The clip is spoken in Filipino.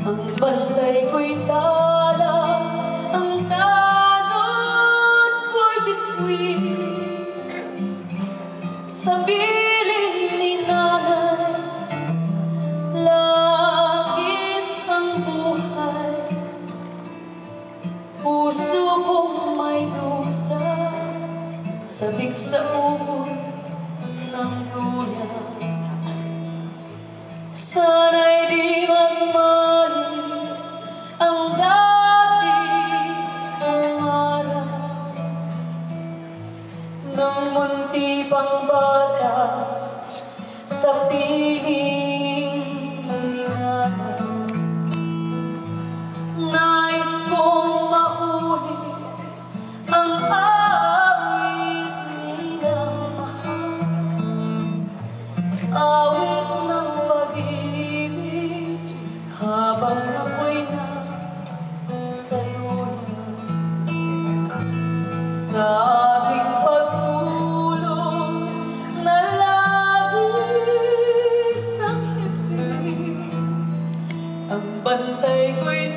Ang bantay ko'y tala, ang tanod ko'y bituin. Sa piling ni nanay, langit ang buhay. Puso kong may dusa, sabik sa ubod ng duya. Sana'y di magmali ang dating pangarap ng munti pang bata sa piling ni nanay. Nais kong mauli ang awit nilang mahal, awit ng pag-ibig habang ako'y nasa luya. Sa aking pagtulog na labis ng hibig, ang bantay ko'y